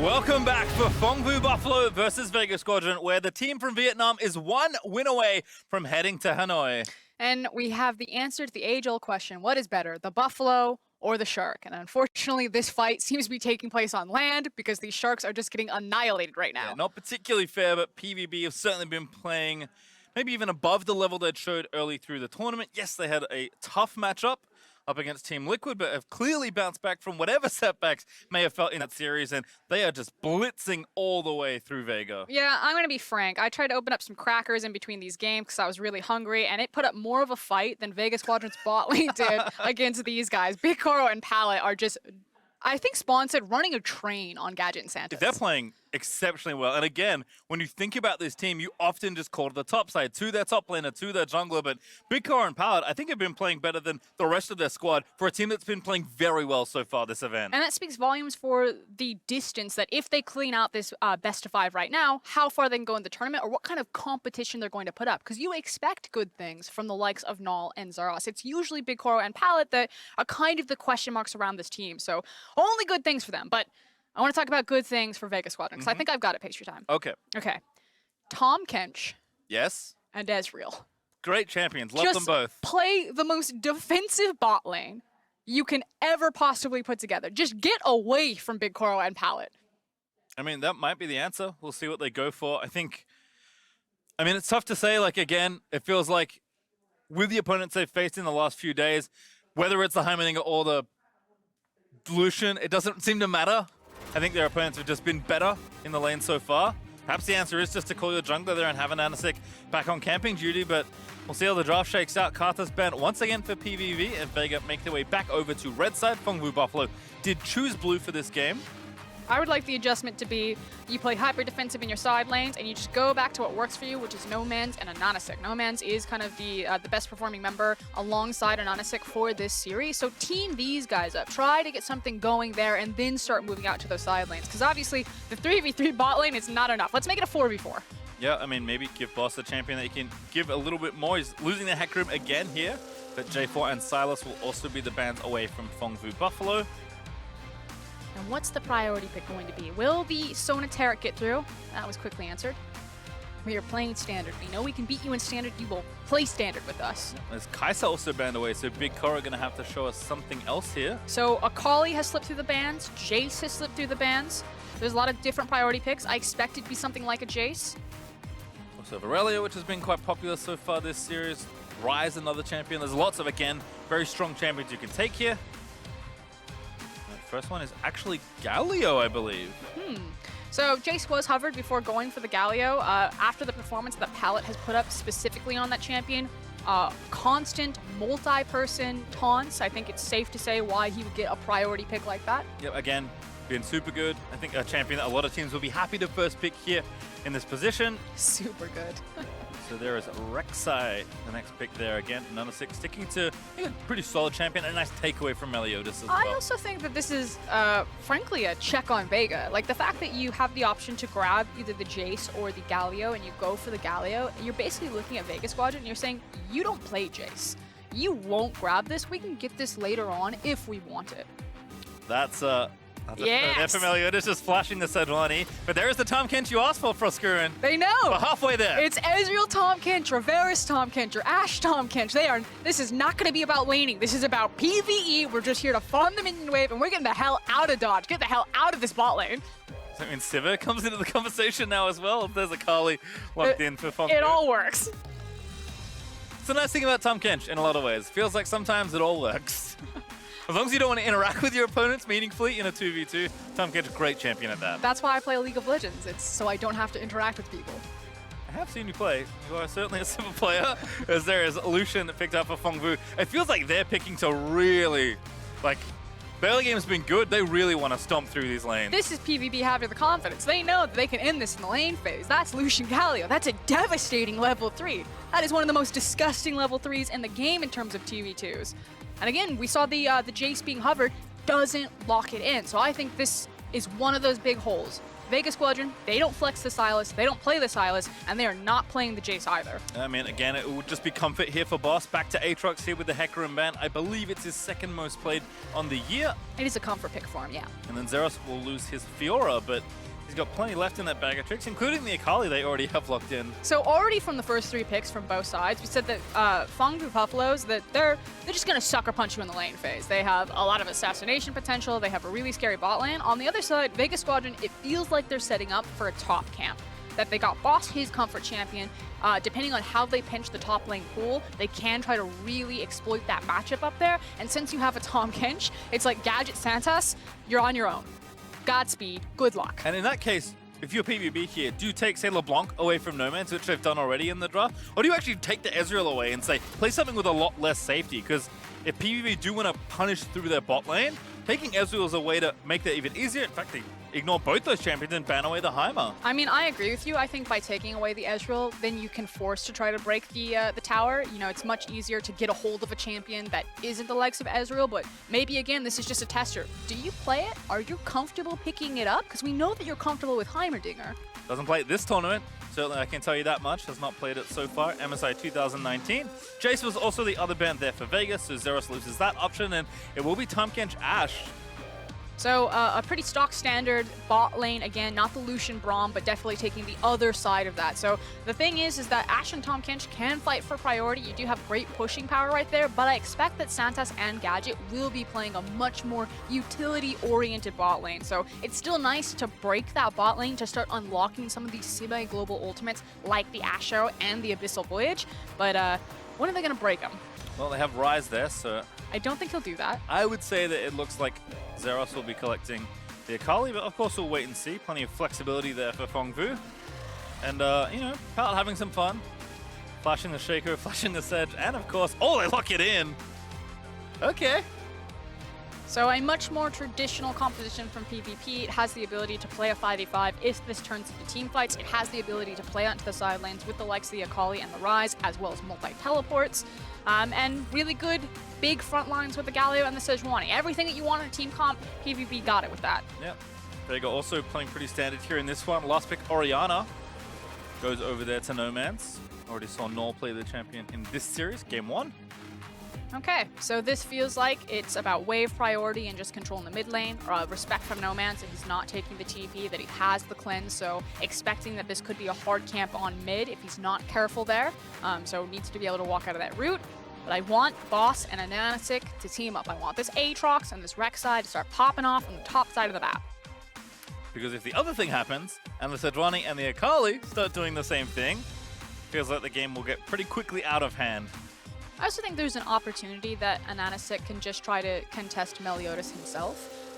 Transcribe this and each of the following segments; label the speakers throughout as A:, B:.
A: Welcome back for Phong Buffalo versus Vega Squadron, where the team from Vietnam is one win away from heading to Hanoi.
B: And we have the answer to the age-old question, what is better, the buffalo or the shark? And unfortunately, this fight seems to be taking place on land because these sharks are just getting annihilated right now.
A: Yeah, not particularly fair, but PVB have certainly been playing maybe even above the level they'd showed early through the tournament. Yes, they had a tough matchup up against Team Liquid, but have clearly bounced back from whatever setbacks may have felt in that series, and they are just blitzing all the way through Vega.
B: Yeah, I'm going to be frank. I tried to open up some crackers in between these games because I was really hungry, and it put up more of a fight than Vega Squadron's bot lane did against these guys. BigKoro and Palette are just, I think Spawn said, running a train on Gadget and Santos.
A: They're playing exceptionally well. And again, when you think about this team, you often just call to the top side, to their top laner, to their jungler. But BigKoro and Palette, I think, have been playing better than the rest of their squad for a team that's been playing very well so far this event.
B: And that speaks volumes for the distance that if they clean out this best of 5 right now, how far they can go in the tournament or what kind of competition they're going to put up. Because you expect good things from the likes of Naul and Zaros. It's usually BigKoro and Palette that are kind of the question marks around this team. So only good things for them. But I want to talk about good things for Vega Squadron, because I think I've got it, Pastry Time.
A: Okay.
B: Okay. Tahm, Kench.
A: Yes.
B: And Ezreal.
A: Great champions. Love them both.
B: Play the most defensive bot lane you can ever possibly put together. Just get away from BigKoro and Palette.
A: I mean, that might be the answer. We'll see what they go for. I mean, it's tough to say. Like, again, it feels like with the opponents they've faced in the last few days, whether it's the Heimerdinger or the Lucian, it doesn't seem to matter. I think their opponents have just been better in the lane so far. Perhaps the answer is just to call your jungler there and have an AHaHaCiK back on camping duty, but we'll see how the draft shakes out. Karthus banned once again for PVB, and Vega make their way back over to red side. Phong Buffalo did choose blue for this game.
B: I would like the adjustment to be you play hyper defensive in your side lanes and you just go back to what works for you, which is Nomanz and AHaHaCiK. Nomanz is kind of the best performing member alongside AHaHaCiK for this series. So team these guys up. Try to get something going there and then start moving out to those side lanes. Because obviously the 3v3 bot lane is not enough. Let's make it a 4v4. Yeah,
A: I mean, maybe give Boss a champion that he can give a little bit more. He's losing the hack room again here. But J4 and Silas will also be the bans away from Phong Buffalo.
B: And what's the priority pick going to be? Will the Sona Taric get through? That was quickly answered. We are playing standard. We know we can beat you in standard. You will play standard with us.
A: There's Kai'Sa also banned away, so BigKoro going to have to show us something else here.
B: So Akali has slipped through the bans. Jace has slipped through the bans. There's a lot of different priority picks. I expect it to be something like a Jace.
A: Also Aurelia, which has been quite popular so far this series. Ryze, another champion. There's lots of, again, very strong champions you can take here. First one is actually Galio, I believe.
B: So Jace was hovered before going for the Galio. After the performance that Palette has put up specifically on that champion, constant multi-person taunts, I think it's safe to say why he would get a priority pick like that.
A: Yep, again, been super good. I think a champion that a lot of teams will be happy to first pick here in this position.
B: Super good.
A: So there is Rek'Sai, the next pick there again. AHaHaCiK sticking to a pretty solid champion and a nice takeaway from Meliodas as well.
B: I also think that this is, frankly, a check on Vega. Like, the fact that you have the option to grab either the Jace or the Galio, and you go for the Galio, and you're basically looking at Vega Squadron, and you're saying, you don't play Jace. You won't grab this. We can get this later on if we want it.
A: That's
B: yes.
A: There for Meliodas just flashing the Sejuani. But there is the Tahm Kench you asked for, Froskurin.
B: They know.
A: We're halfway there.
B: It's Ezreal Tahm Kench, or Varus Tahm Kench, or Ashe Tahm Kench. This is not going to be about laning. This is about PvE. We're just here to farm the minion wave, and we're getting the hell out of Dodge. Get the hell out of this bot lane.
A: Does that mean Sivir comes into the conversation now as well? If there's Akali locked in for Phong.
B: It all works.
A: It's the nice thing about Tahm Kench in a lot of ways. Feels like sometimes it all works. As long as you don't want to interact with your opponents meaningfully in a 2v2, Tahm Kench is a great champion at that.
B: That's why I play League of Legends. It's so I don't have to interact with people.
A: I have seen you play. You are certainly a simple player, as there is Lucian that picked up for Phong Vu. It feels like they're picking to really, like, the early game's been good. They really want to stomp through these lanes.
B: This is PVB having the confidence. They know that they can end this in the lane phase. That's Lucian Galio. That's a devastating level 3. That is one of the most disgusting level 3s in the game in terms of 2v2s. And again, we saw the Jace being hovered doesn't lock it in. So I think this is one of those big holes. Vega Squadron, they don't flex the Sylas, they don't play the Sylas, and they are not playing the Jace either.
A: I mean, again, it would just be comfort here for Boss. Back to Aatrox here with the Hecker and Ban. I believe it's his second most played on the year.
B: It is a comfort pick for him, yeah.
A: And then Zeros will lose his Fiora, but he's got plenty left in that bag of tricks, including the Akali they already have locked in.
B: So already from the first 3 picks from both sides, we said that Phong Buffaloes, that they're just going to sucker punch you in the lane phase. They have a lot of assassination potential. They have a really scary bot lane. On the other side, Vega Squadron, it feels like they're setting up for a top camp. That they got Boss, his comfort champion. Depending on how they pinch the top lane pool, they can try to really exploit that matchup up there. And since you have a Tahm Kench, it's like Gadget Santas, you're on your own. Godspeed, good luck.
A: And in that case, if you're PVB here, do you take, say, LeBlanc away from Nomanz, which they've done already in the draft? Or do you actually take the Ezreal away and say, play something with a lot less safety? Because if PVB do want to punish through their bot lane, taking Ezreal is a way to make that even easier. In fact, they ignore both those champions and ban away the Heimer.
B: I mean, I agree with you. I think by taking away the Ezreal, then you can force to try to break the tower. You know, it's much easier to get a hold of a champion that isn't the likes of Ezreal, but maybe, again, this is just a tester. Do you play it? Are you comfortable picking it up? Because we know that you're comfortable with Heimerdinger.
A: Doesn't play it this tournament. Certainly, I can tell you that much. Has not played it so far. MSI 2019. Jace was also the other band there for Vegas, so Zeros loses that option, and it will be Tahm Kench Ashe.
B: So a pretty stock standard bot lane, again, not the Lucian Braum, but definitely taking the other side of that. So the thing is that Ashe and Tahm Kench can fight for priority. You do have great pushing power right there, but I expect that Santas and Gadget will be playing a much more utility-oriented bot lane. So it's still nice to break that bot lane to start unlocking some of these semi-global ultimates like the Ashe and the Abyssal Voyage, but when are they going to break them?
A: Well, they have Ryze there, so
B: I don't think he'll do that.
A: I would say that it looks like Zeros will be collecting the Akali, but of course we'll wait and see. Plenty of flexibility there for Phong Vu. And, you know, Pal having some fun. Flashing the Shaco, flashing the Sedge, and of course, oh, they lock it in. Okay.
B: So a much more traditional composition from PvP. It has the ability to play a 5v5 if this turns into team fights. It has the ability to play onto the side lanes with the likes of the Akali and the Ryze, as well as multi-teleports. And really good big front lines with the Galio and the Sejuani. Everything that you want in a team comp, PvP got it with that.
A: Yep. Vega also playing pretty standard here in this one. Last pick, Orianna, goes over there to Nomanz. Already saw Naul play the champion in this series, game 1.
B: Okay, so this feels like it's about wave priority and just controlling the mid lane, respect from Nomanz that he's not taking the TP, that he has the cleanse, so expecting that this could be a hard camp on mid if he's not careful there, so needs to be able to walk out of that route. But I want Boss and AHaHaCiK to team up. I want this Aatrox and this Rek'Sai to start popping off on the top side of the map.
A: Because if the other thing happens, and the Sejuani and the Akali start doing the same thing, feels like the game will get pretty quickly out of hand.
B: I also think there's an opportunity that AHaHaCiK can just try to contest Meliodas himself.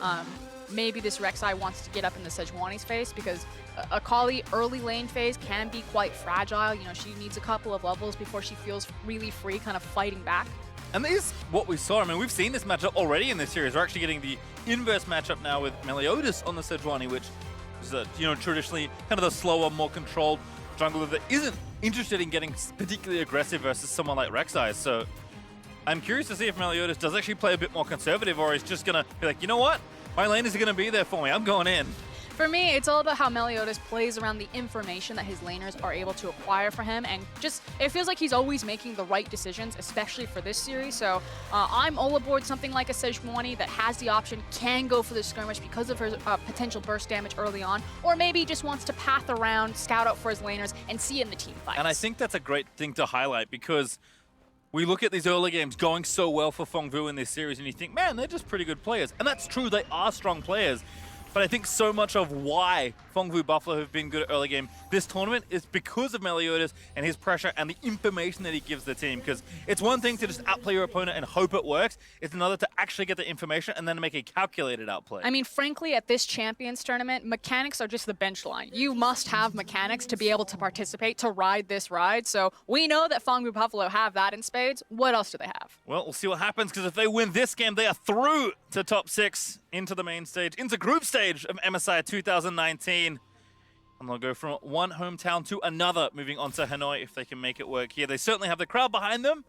B: Maybe this Rek'Sai wants to get up in the Sejuani's face because Akali early lane phase can be quite fragile. You know, she needs a couple of levels before she feels really free kind of fighting back.
A: And this is what we saw. I mean, we've seen this matchup already in this series. We're actually getting the inverse matchup now with Meliodas on the Sejuani, which is, you know, traditionally kind of the slower, more controlled jungler that isn't interested in getting particularly aggressive versus someone like Rek'Sai. So I'm curious to see if Meliodas does actually play a bit more conservative, or he's just going to be like, you know what? My lane is going to be there for me. I'm going in.
B: For me, it's all about how Meliodas plays around the information that his laners are able to acquire for him, and just, it feels like he's always making the right decisions, especially for this series. So I'm all aboard something like a Sejuani that has the option, can go for the skirmish because of her potential burst damage early on, or maybe just wants to path around, scout out for his laners, and see in the team fights.
A: And I think that's a great thing to highlight, because we look at these early games going so well for Phong Vu in this series, and you think, man, they're just pretty good players. And that's true, they are strong players. But I think so much of why Phong Vu Buffalo have been good at early game this tournament is because of Meliodas and his pressure and the information that he gives the team. Because it's one thing to just outplay your opponent and hope it works. It's another to actually get the information and then make a calculated outplay.
B: I mean, frankly, at this Champions tournament, mechanics are just the bench line. You must have mechanics to be able to participate, to ride this ride. So we know that Phong Vu Buffalo have that in spades. What else do they have?
A: Well, we'll see what happens, because if they win this game, they are through to top 6, into the main stage, into group stage of MSI 2019. And they'll go from one hometown to another, moving on to Hanoi if they can make it work here. They certainly have the crowd behind them,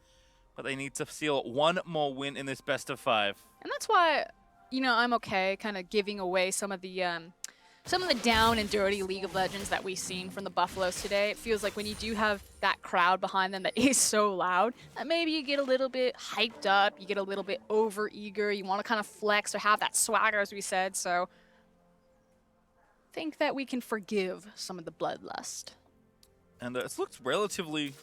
A: but they need to seal one more win in this best of 5.
B: And that's why, you know, I'm okay kind of giving away some of the some of the down and dirty League of Legends that we've seen from the Buffaloes today. It feels like when you do have that crowd behind them that is so loud, that maybe you get a little bit hyped up, you get a little bit over-eager, you want to kind of flex or have that swagger, as we said, so I think that we can forgive some of the bloodlust. And
A: it's looked relatively...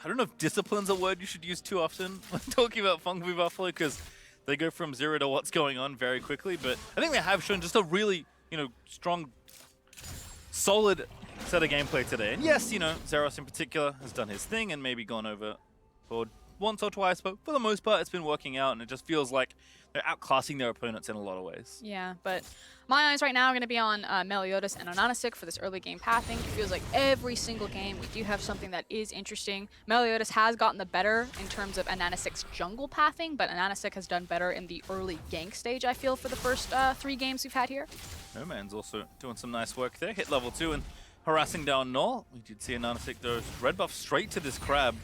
A: I don't know if discipline's a word you should use too often when talking about Phong v Buffalo, because they go from zero to what's going on very quickly, but I think they have shown just a really, strong, solid set of gameplay today. And yes, Zeros in particular has done his thing and maybe gone over for once or twice, but for the most part it's been working out, and it just feels like they're outclassing their opponents in a lot of ways.
B: Yeah, but my eyes right now are going to be on Meliodas and AHaHaCiK for this early game pathing. It feels like every single game we do have something that is interesting. Meliodas has gotten the better in terms of AHaHaCiK's jungle pathing, but AHaHaCiK has done better in the early gank stage, I feel, for the first 3 games we've had here.
A: Nomanz also doing some nice work there. Hit level 2 and harassing down Naul. We did see AHaHaCiK though red buff straight to this crab.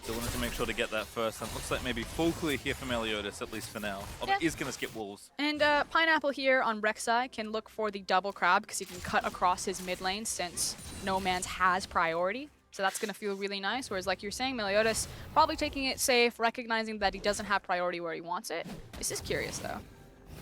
A: So wanted to make sure to get that first. And it looks like maybe full clear here for Meliodas, at least for now. Although he is going to skip wolves.
B: And Pineapple here on Rek'Sai can look for the double crab because he can cut across his mid lane since Nomanz has priority. So that's going to feel really nice. Whereas like you're saying, Meliodas probably taking it safe, recognizing that he doesn't have priority where he wants it. This is curious though.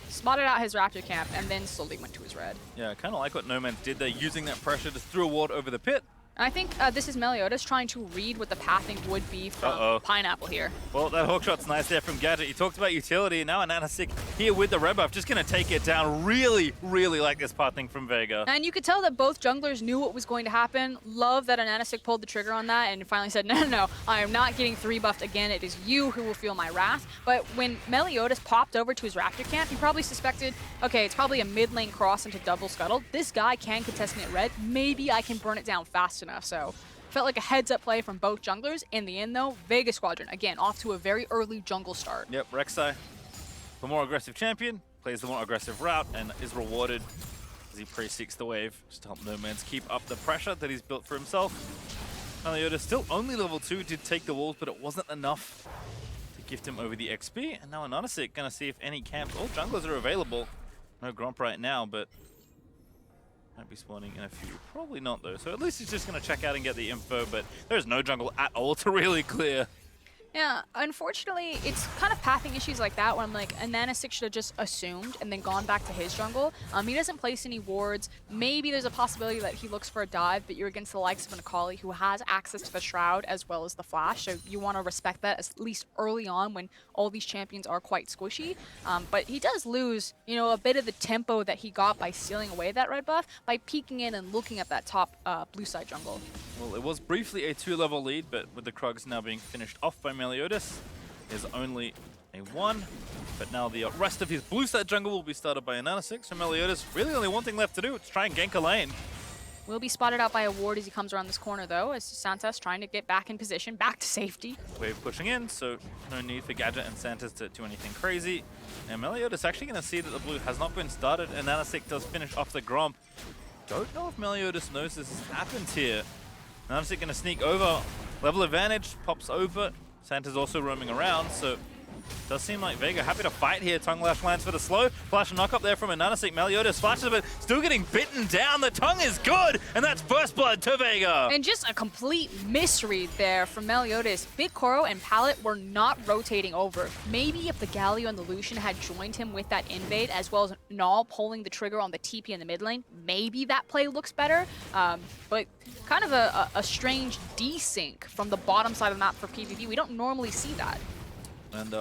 B: Spotted out his Raptor camp and then slowly went to his red.
A: Yeah, kind of like what Nomanz did there, using that pressure, just threw a ward over the pit.
B: I think this is Meliodas trying to read what the pathing would be from Pineapple here.
A: Well, that hook shot's nice there from Gadget. He talked about utility, and now AHaHaCiK here with the red buff, just going to take it down. Really, really like this pathing from Vega.
B: And you could tell that both junglers knew what was going to happen. Love that AHaHaCiK pulled the trigger on that and finally said, no, I am not getting 3 buffed again. It is you who will feel my wrath. But when Meliodas popped over to his Raptor camp, he probably suspected, okay, it's probably a mid lane cross into double scuttle. This guy can contest me at red. Maybe I can burn it down fast enough. So felt like a heads-up play from both junglers. In the end, though, Vega Squadron, again, off to a very early jungle start.
A: Yep, Rek'Sai, the more aggressive champion, plays the more aggressive route and is rewarded as he pre-seeks the wave just to help Nomanz keep up the pressure that he's built for himself. Meliodas still only level 2, did take the walls, but it wasn't enough to gift him over the XP. And now AHaHaCiK gonna see if any camps, all junglers are available. No Gromp right now, but might be spawning in a few. Probably not though. So at least he's just going to check out and get the info, but there's no jungle at all to really clear.
B: Yeah, unfortunately, it's kind of pathing issues like that where I'm like, AHaHaCiK should have just assumed and then gone back to his jungle. He doesn't place any wards. Maybe there's a possibility that he looks for a dive, but you're against the likes of an Akali who has access to the Shroud as well as the Flash, so you want to respect that at least early on when all these champions are quite squishy. But he does lose, a bit of the tempo that he got by sealing away that red buff by peeking in and looking at that top blue side jungle.
A: Well, it was briefly a 2-level lead, but with the Krugs now being finished off by Meliodas, is only a 1. But now the rest of his blue side jungle will be started by AHaHaCiK, so Meliodas really only one thing left to do, is try and gank a lane.
B: Will be spotted out by a ward as he comes around this corner though, as Santos trying to get back in position, back to safety.
A: Wave pushing in, so no need for Gadget and Santos to do anything crazy. And Meliodas actually going to see that the blue has not been started, and AHaHaCiK does finish off the Gromp. Don't know if Meliodas knows this has happened here. AHaHaCiK going to sneak over, level advantage, pops over. Santa's also roaming around, so does seem like Vega happy to fight here. Tongue Lash lands for the slow. Flash and knock up there from AHaHaCiK. Meliodas flashes, but still getting bitten down. The tongue is good, and that's first blood to Vega.
B: And just a complete misread there from Meliodas. BigKoro and Pallet were not rotating over. Maybe if the Galio and the Lucian had joined him with that invade, as well as Naul pulling the trigger on the TP in the mid lane, maybe that play looks better. But kind of a strange desync from the bottom side of the map for PVB. We don't normally see that.
A: And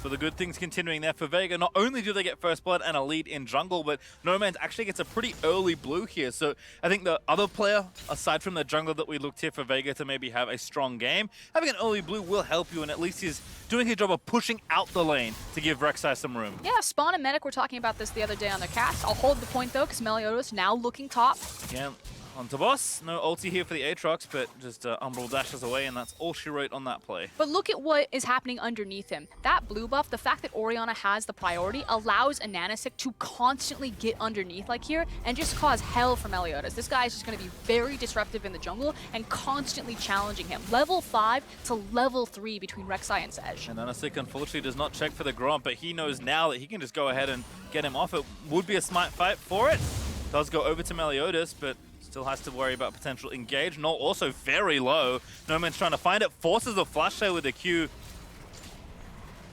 A: for the good things continuing there for Vega, not only do they get first blood and a lead in jungle, but Nomanz actually gets a pretty early blue here. So I think the other player, aside from the jungler that we looked here for Vega to maybe have a strong game, having an early blue will help you, and at least he's doing his job of pushing out the lane to give Rek'Sai some room.
B: Yeah, Spawn and Medic were talking about this the other day on their cast. I'll hold the point though, because Meliodas now looking top.
A: Again, onto boss. No ulti here for the Aatrox, but just Umbral dashes away, and that's all she wrote on that play.
B: But look at what is happening underneath him. That blue buff, the fact that Orianna has the priority, allows a AHaHaCiK to constantly get underneath like here and just cause hell for Meliodas. This guy is just going to be very disruptive in the jungle and constantly challenging him. Level 5 to level 3 between Rek'Sai and Sej.
A: And AHaHaCiK unfortunately does not check for the Gromp, but he knows now that he can just go ahead and get him off. It would be a smite fight for it. Does go over to Meliodas, but still has to worry about potential engage. Naul also very low. Nomanz trying to find it. Forces a flash sale with the Q.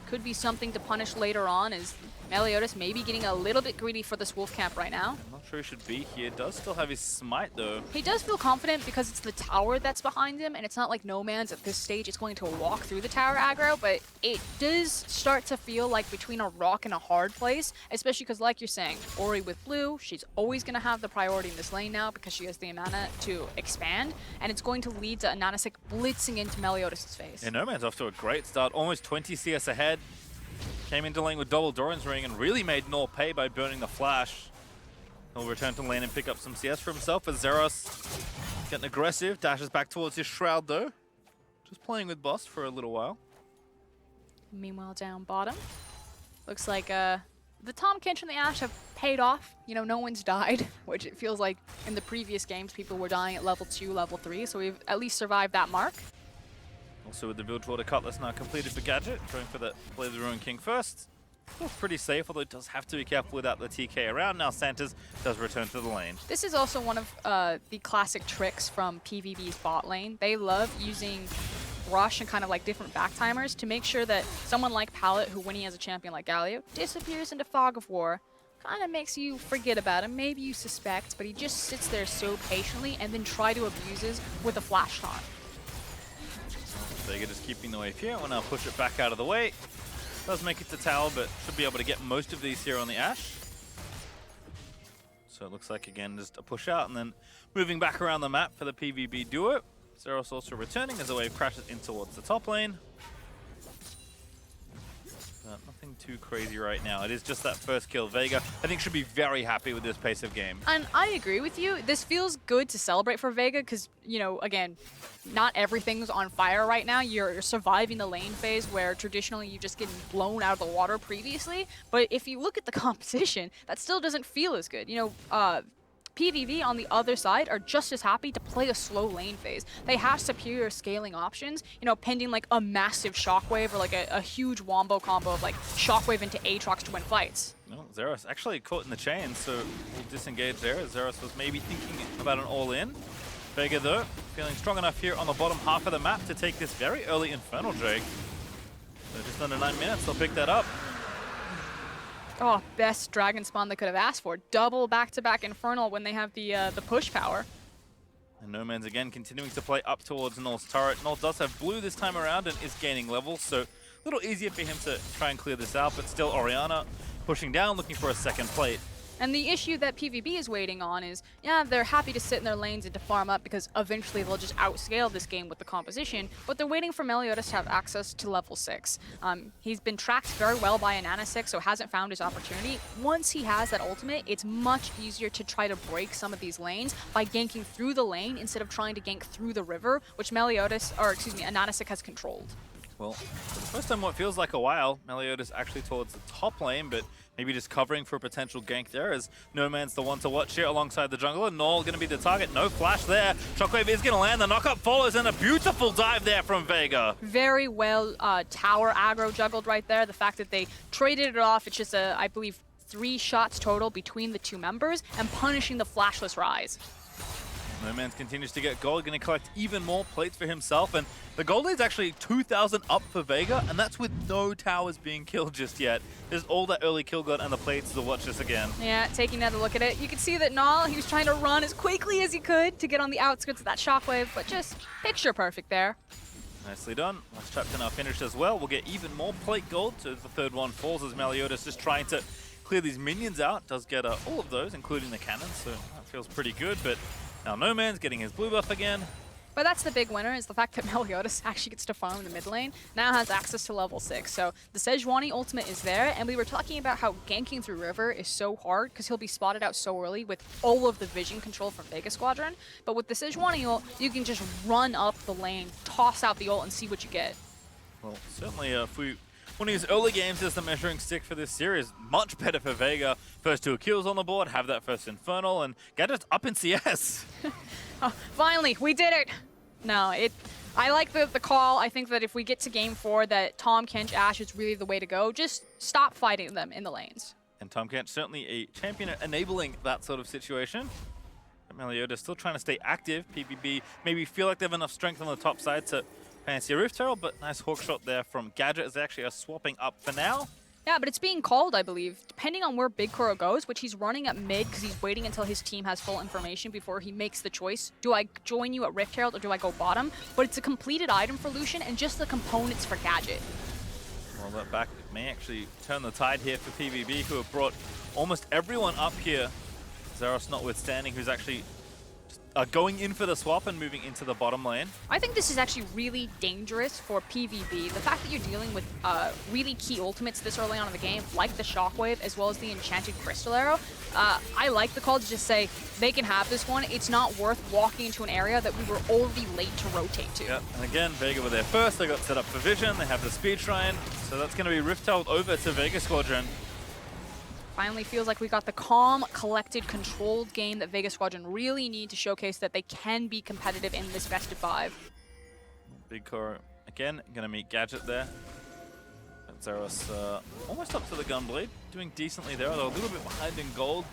B: Could be something to punish later on, as Meliodas maybe getting a little bit greedy for this wolf camp right now.
A: I'm not sure he should be here. Does still have his smite though.
B: He does feel confident because it's the tower that's behind him, and it's not like Nomanz at this stage is going to walk through the tower aggro, but it does start to feel like between a rock and a hard place, especially because, like you're saying, Ori with blue, she's always going to have the priority in this lane now because she has the mana to expand, and it's going to lead to a AHaHaCiK blitzing into Meliodas' face.
A: Yeah, Nomanz off to a great start, almost 20 CS ahead. Came into lane with double Doran's ring and really made Naul pay by burning the flash. He'll return to lane and pick up some CS for himself as Zeros getting aggressive, dashes back towards his shroud though. Just playing with boss for a little while.
B: Meanwhile, down bottom, looks like the Tahm, Kench, and the Ashe have paid off. You know, no one's died, which it feels like in the previous games people were dying at level 2, level 3, so we've at least survived that mark.
A: Also with the build toward a Cutlass now completed for Gadget, going for that Play of the Ruined King first. Feels pretty safe, although it does have to be careful without the TK around. Now Santa's does return to the lane.
B: This is also one of the classic tricks from PVB's bot lane. They love using rush and kind of like different back timers to make sure that someone like Pallet, who when he has a champion like Galio, disappears into Fog of War, kind of makes you forget about him. Maybe you suspect, but he just sits there so patiently and then try to abuse it with a flash taunt.
A: Vega just keeping the wave here. We'll now push it back out of the way. Does make it to tower, but should be able to get most of these here on the Ashe. So it looks like, again, just a push out and then moving back around the map for the PVB duo. Zeros also returning as the wave crashes in towards the top lane. Nothing too crazy right now. It is just that first kill. Vega, I think, should be very happy with this pace of game.
B: And I agree with you. This feels good to celebrate for Vega because, you know, again, not everything's on fire right now. You're surviving the lane phase where traditionally you just getting blown out of the water previously. But if you look at the composition, that still doesn't feel as good. You know, PVB on the other side are just as happy to play a slow lane phase. They have superior scaling options, you know, pending like a massive shockwave or like a huge wombo combo of like shockwave into Aatrox to win fights.
A: No, Zeros actually caught in the chain, so we'll disengage there. Zeros was maybe thinking about an all-in. Vega though, feeling strong enough here on the bottom half of the map to take this very early Infernal Drake. So just under 9 minutes, they'll pick that up.
B: Oh, best Dragon Spawn they could have asked for. Double back-to-back Infernal when they have the push power.
A: And Nomanz again continuing to play up towards Naul's turret. Naul does have blue this time around and is gaining levels, so a little easier for him to try and clear this out, but still Orianna pushing down, looking for a second plate.
B: And the issue that PVB is waiting on is, yeah, they're happy to sit in their lanes and to farm up because eventually they'll just outscale this game with the composition, but they're waiting for Meliodas to have access to level 6. He's been tracked very well by an AHaHaCiK, so hasn't found his opportunity. Once he has that ultimate, it's much easier to try to break some of these lanes by ganking through the lane instead of trying to gank through the river, which Meliodas, or excuse me, an AHaHaCiK has controlled.
A: Well, for the first time in what feels like a while, Meliodas actually towards the top lane, but maybe just covering for a potential gank there as Nomanz the one to watch here alongside the jungler. Naul going to be the target. No flash there. Shockwave is going to land. The knockup follows and a beautiful dive there from Vega.
B: Very well tower aggro juggled right there. The fact that they traded it off, it's just, I believe, 3 shots total between the two members and punishing the flashless Ryze.
A: Nomanz continues to get gold, going to collect even more plates for himself, and the gold is actually 2,000 up for Vega, and that's with no towers being killed just yet. There's all that early kill got and the plates to watch this again.
B: Yeah, taking another look at it, you can see that Naul, he was trying to run as quickly as he could to get on the outskirts of that shockwave, but just picture perfect there.
A: Nicely done. Last chapter now finished as well. We'll get even more plate gold, so the third one falls as Meliodas just trying to clear these minions out. Does get all of those, including the cannons, so that feels pretty good, but now Nomanz getting his blue buff again.
B: But that's the big winner, is the fact that Meliodas actually gets to farm in the mid lane, now has access to level 6. So the Sejuani ultimate is there, and we were talking about how ganking through River is so hard because he'll be spotted out so early with all of the vision control from Vega Squadron. But with the Sejuani ult, you can just run up the lane, toss out the ult, and see what you get.
A: Well, certainly if we want to use early games as the measuring stick for this series, much better for Vega. First 2 kills on the board, have that first Infernal, and Gadget's up in CS.
B: Oh, finally, we did it! No, I like the call. I think that if we get to game 4, that Tahm, Kench, Ashe is really the way to go. Just stop fighting them in the lanes.
A: And Tahm Kench certainly a champion at enabling that sort of situation. Meliodas still trying to stay active. PVB maybe feel like they have enough strength on the top side to fancy a Rift Herald, but nice hook shot there from Gadget as they actually are swapping up for now.
B: Yeah, but it's being called, I believe, depending on where BigKoro goes, which he's running at mid because he's waiting until his team has full information before he makes the choice. Do I join you at Rift Herald or do I go bottom? But it's a completed item for Lucian and just the components for Gadget.
A: Well, that back may actually turn the tide here for PVB, who have brought almost everyone up here. Zeros notwithstanding, who's actually going in for the swap and moving into the bottom lane.
B: I think this is actually really dangerous for PvB. The fact that you're dealing with really key ultimates this early on in the game, like the Shockwave as well as the Enchanted Crystal Arrow, I like the call to just say they can have this one. It's not worth walking into an area that we were already late to rotate to.
A: Yep, and again, Vega were there first. They got set up for vision. They have the speed shrine. So that's going to be Rift-Held over to Vega Squadron.
B: Finally feels like we got the calm, collected, controlled game that Vega Squadron really need to showcase that they can be competitive in this best of 5.
A: BigKoro again going to meet Gadget there. But Zeros almost up to the Gunblade, doing decently there, although a little bit behind in gold.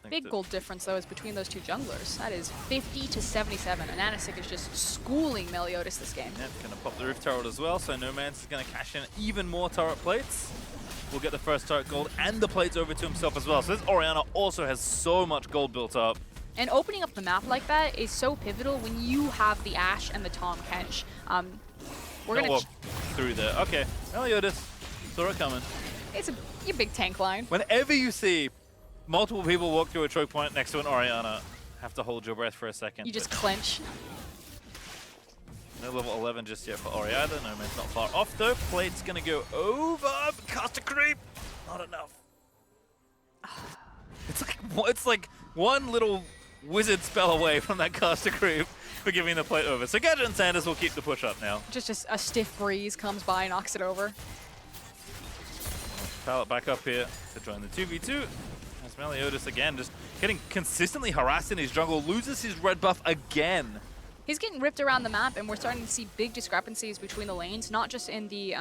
B: Big gold difference though is between those 2 junglers. That is 50 to 77, and AHaHaCiK is just schooling Meliodas this game.
A: Yep, going to pop the Rift Turret as well, so Nomanz is going to cash in even more turret plates. Will get the first turret gold and the plates over to himself as well. So this Orianna also has so much gold built up.
B: And opening up the map like that is so pivotal when you have the Ashe and the Tahm Kench. We're going to
A: walk through there. Okay, Meliodas, saw it coming.
B: It's a big tank line.
A: Whenever you see multiple people walk through a choke point next to an Orianna, have to hold your breath for a second.
B: You just clench.
A: No level 11 just yet for Ori either. No man's not far off though. Plate's gonna go over. Caster creep. Not enough. It's like one little wizard spell away from that caster creep for giving the plate over. So Gadget and Sanders will keep the push up now.
B: Just a stiff breeze comes by, knocks it over.
A: Pallet back up here to join the 2v2. As Meliodas again just getting consistently harassed in his jungle. Loses his red buff again.
B: He's getting ripped around the map, and we're starting to see big discrepancies between the lanes, not just in the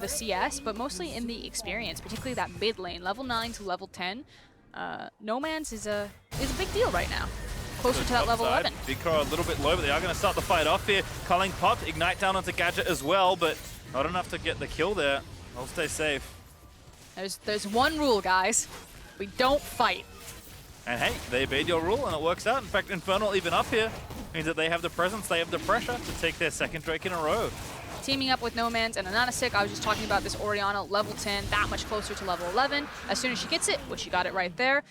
B: CS, but mostly in the experience, particularly that mid lane, level 9 to level 10. Nomanz is a big deal right now, closer to that level 11.
A: BigKoro a little bit low, but they are going to start the fight off here. Culling popped, Ignite down onto Gadget as well, but not enough to get the kill there. They'll stay safe.
B: There's one rule, guys. We don't fight.
A: And hey, they obeyed your rule and it works out. In fact, Infernal even up here means that they have the presence, they have the pressure to take their second Drake in a row.
B: Teaming up with Nomanz and AHaHaCiK, I was just talking about this Orianna, level 10, that much closer to level 11. As soon as she gets it, which she got it right there,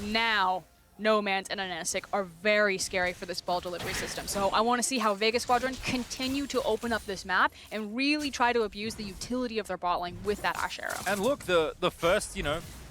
B: now Nomanz and AHaHaCiK are very scary for this ball delivery system. So I want to see how Vega Squadron continue to open up this map and really try to abuse the utility of their bot lane with that Ashe arrow.
A: And look, the first,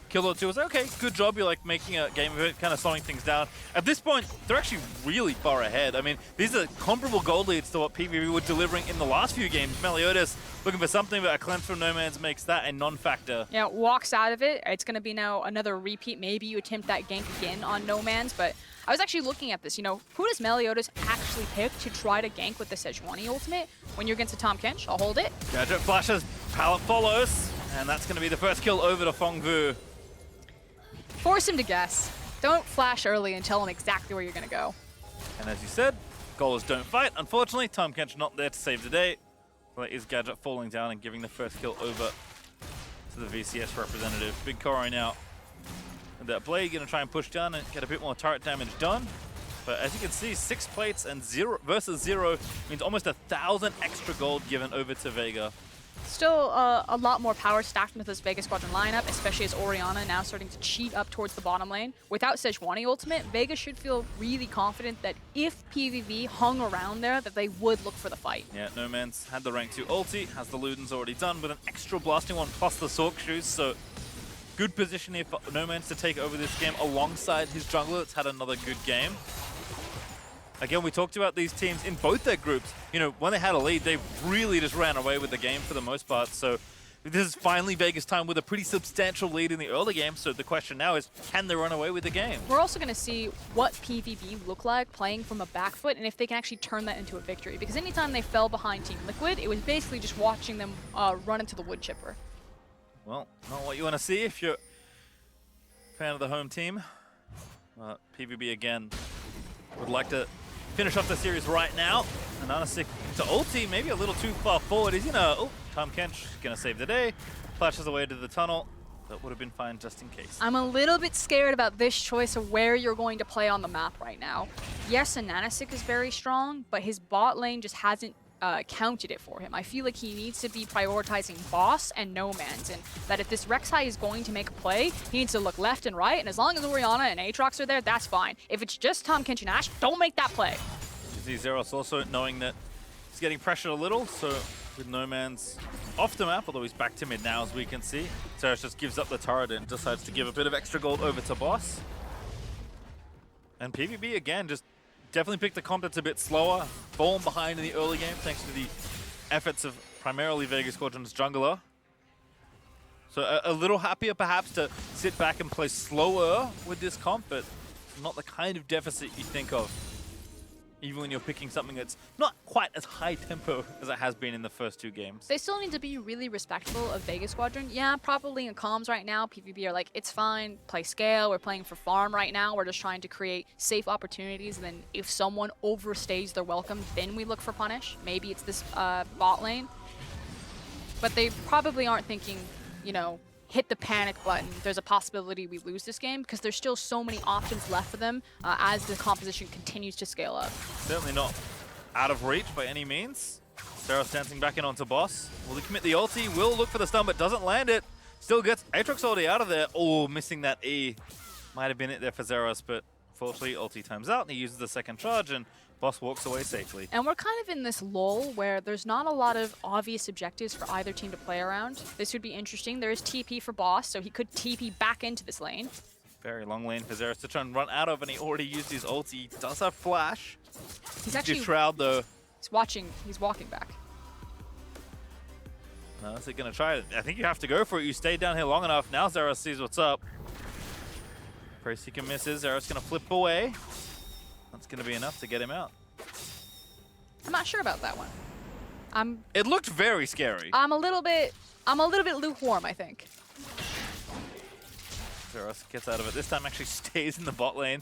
A: kill or two was like, okay, good job, you're like making a game of it, kind of slowing things down. At this point, they're actually really far ahead. I mean, these are comparable gold leads to what PVB were delivering in the last few games. Meliodas looking for something, but a cleanse from Nomanz makes that a non-factor.
B: Yeah, walks out of it. It's going to be now another repeat. Maybe you attempt that gank again on Nomanz, but I was actually looking at this. Who does Meliodas actually pick to try to gank with the Sejuani ultimate? When you're against a Tahm Kench, I'll hold it.
A: Gadget flashes, Pallet follows, and that's going to be the first kill over to Phong Vu.
B: Force him to guess. Don't flash early and tell him exactly where you're going to go.
A: And as you said, goalers don't fight. Unfortunately, Tahm Kench not there to save the day. So that is Gadget falling down and giving the first kill over to the VCS representative. BigKoro now. And that Blade going to try and push down and get a bit more turret damage done. But as you can see, 6 plates and 0 versus 0 means almost 1,000 extra gold given over to Vega.
B: Still a lot more power stacked into this Vega Squadron lineup, especially as Orianna now starting to cheat up towards the bottom lane. Without Sejuani ultimate, Vega should feel really confident that if PVB hung around there, that they would look for the fight.
A: Yeah, Nomanz had the rank 2 ulti, has the Luden's already done, with an extra blasting one plus the Sork shoes, so good position here for Nomanz to take over this game alongside his jungler that's had another good game. Again, we talked about these teams in both their groups. You know, when they had a lead, they really just ran away with the game for the most part. So this is finally Vega's time with a pretty substantial lead in the early game. So the question now is, can they run away with the game?
B: We're also going to see what PVB look like playing from a back foot and if they can actually turn that into a victory. Because anytime they fell behind Team Liquid, it was basically just watching them run into the wood chipper.
A: Well, not what you want to see if you're a fan of the home team. PVB again would like to finish off the series right now. And AHaHaCiK to ulti, maybe a little too far forward. He's gonna, Tahm Kench gonna save the day. Flashes away to the tunnel. That would have been fine just in case.
B: I'm a little bit scared about this choice of where you're going to play on the map right now. Yes, AHaHaCiK is very strong, but his bot lane just hasn't counted it for him. I feel like he needs to be prioritizing boss and Nomanz, and that if this Rek'Sai is going to make a play, he needs to look left and right, and as long as Orianna and Aatrox are there, that's fine. If it's just Tahm, Kench, and Ashe, don't make that play.
A: You see Zeros also knowing that he's getting pressured a little, so with Nomanz off the map, although he's back to mid now as we can see, Zeros just gives up the turret and decides to give a bit of extra gold over to boss. And PVB again just definitely picked a comp that's a bit slower, fallen behind in the early game thanks to the efforts of primarily Vega Squadron's jungler. So a little happier perhaps to sit back and play slower with this comp, but not the kind of deficit you think of, even when you're picking something that's not quite as high tempo as it has been in the first 2 games.
B: They still need to be really respectful of Vega Squadron. Yeah, probably in comms right now, PVB are like, it's fine, play scale, we're playing for farm right now, we're just trying to create safe opportunities, and then if someone overstays their welcome, then we look for punish. Maybe it's this bot lane. But they probably aren't thinking, you know, hit the panic button, there's a possibility we lose this game, because there's still so many options left for them as the composition continues to scale up.
A: Certainly not out of reach by any means. Zeros dancing back in onto boss. Will he commit the ulti? Will look for the stun, but doesn't land it. Still gets Aatrox already out of there. Oh, missing that E. Might have been it there for Zeros, but unfortunately ulti times out and he uses the second charge and boss walks away safely.
B: And we're kind of in this lull where there's not a lot of obvious objectives for either team to play around. This would be interesting. There is TP for boss, so he could TP back into this lane.
A: Very long lane for Zeros to try and run out of, and he already used his ulti. He does have flash.
B: He's actually
A: Shroud though.
B: He's walking back.
A: No, is it gonna try it? I think you have to go for it. You stayed down here long enough. Now Zeros sees what's up. Seeker misses. Zeros gonna flip away. That's going to be enough to get him out.
B: I'm not sure about that one.
A: It looked very scary.
B: I'm a little bit lukewarm, I think.
A: Zeros gets out of it. This time actually stays in the bot lane.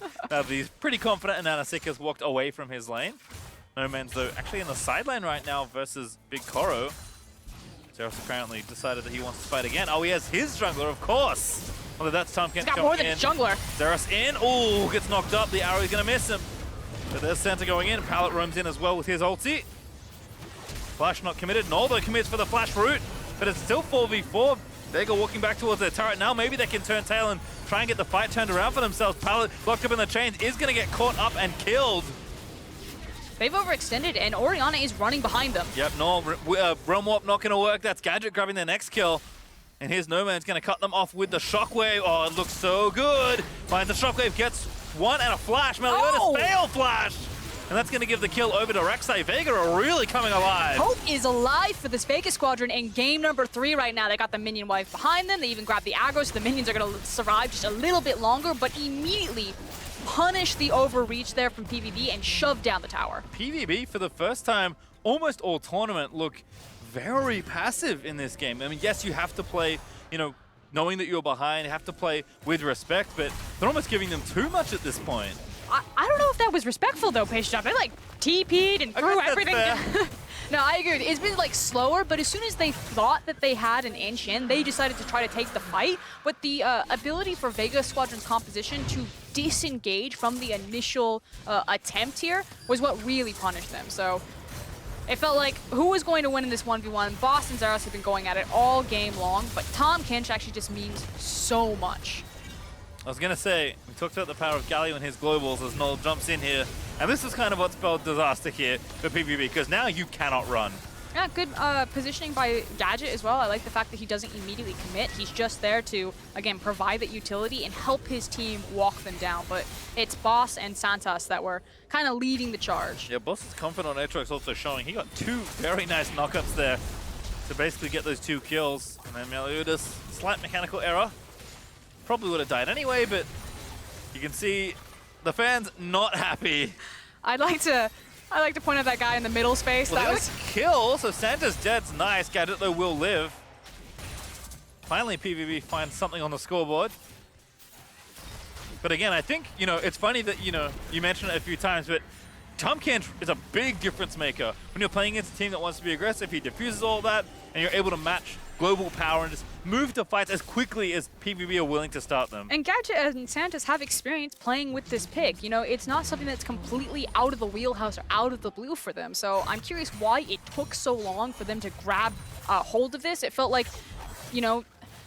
A: He's pretty confident, and AHaHaCiK has walked away from his lane. Nomanz, though, actually in the side lane right now versus BigKoro. Zeros apparently decided that he wants to fight again. Oh, he has his jungler, of course. Although that's Tahm Kench.
B: He's got more than a jungler.
A: Zeros in. Oh, gets knocked up. The arrow is going to miss him. But there's Santa going in. Pallet roams in as well with his ulti. Flash not committed. Naul though commits for the flash route, but it's still 4v4. Vega walking back towards their turret now. Maybe they can turn tail and try and get the fight turned around for themselves. Pallet locked up in the chains is going to get caught up and killed.
B: They've overextended, and Orianna is running behind them.
A: Yep, Naul, Realm Warp not going to work. That's Gadget grabbing their next kill. And here's Nomanz going to cut them off with the Shockwave. Oh, it looks so good. Finds the Shockwave, gets one and a flash. Meliodas fail flash. And that's going to give the kill over to Rek'Sai. Vega are really coming alive.
B: Hope is alive for this Vega Squadron in game number 3 right now. They got the minion wave behind them. They even grabbed the aggro, so the minions are going to survive just a little bit longer, but immediately punish the overreach there from PVB and shove down the tower.
A: PVB, for the first time, almost all tournament, look very passive in this game. I mean, yes, you have to play, you know, knowing that you're behind, you have to play with respect, but they're almost giving them too much at this point.
B: I don't know if that was respectful though, Patient. They like TP'd and threw everything down. No, I agree. It's been like slower, but as soon as they thought that they had an inch in, they decided to try to take the fight. But the ability for Vega Squadron's composition to disengage from the initial attempt here was what really punished them. So It felt like who was going to win in this 1v1? Boss and Zeros have been going at it all game long, but Tahm Kench actually just means so much.
A: I was going to say, we talked about the power of Galio and his globals as Naul jumps in here. And this is kind of what spelled disaster here for PVB, because now you cannot run.
B: Yeah, good positioning by Gadget as well. I like the fact that he doesn't immediately commit. He's just there to, again, provide that utility and help his team walk them down. But it's Boss and Santos that were kind of leading the charge.
A: Yeah, Boss's comfort on Aatrox also showing. He got 2 very nice knockups there to basically get those 2 kills. And then Meliodas, slight mechanical error. Probably would have died anyway, but you can see the fans not happy.
B: I like to point out that guy in the middle space.
A: Well,
B: that was
A: a kill, so Santa's dead's nice. Gadget, though, will live. Finally, PVB finds something on the scoreboard. But again, I think, you know, it's funny that, you know, you mentioned it a few times, but Tahm Kench is a big difference maker. When you're playing against a team that wants to be aggressive, he diffuses all that, and you're able to match global power and just move to fights as quickly as PVB are willing to start them.
B: And Gadget and Santos have experience playing with this pick. You know, it's not something that's completely out of the wheelhouse or out of the blue for them. So I'm curious why it took so long for them to grab hold of this. It felt like, you know,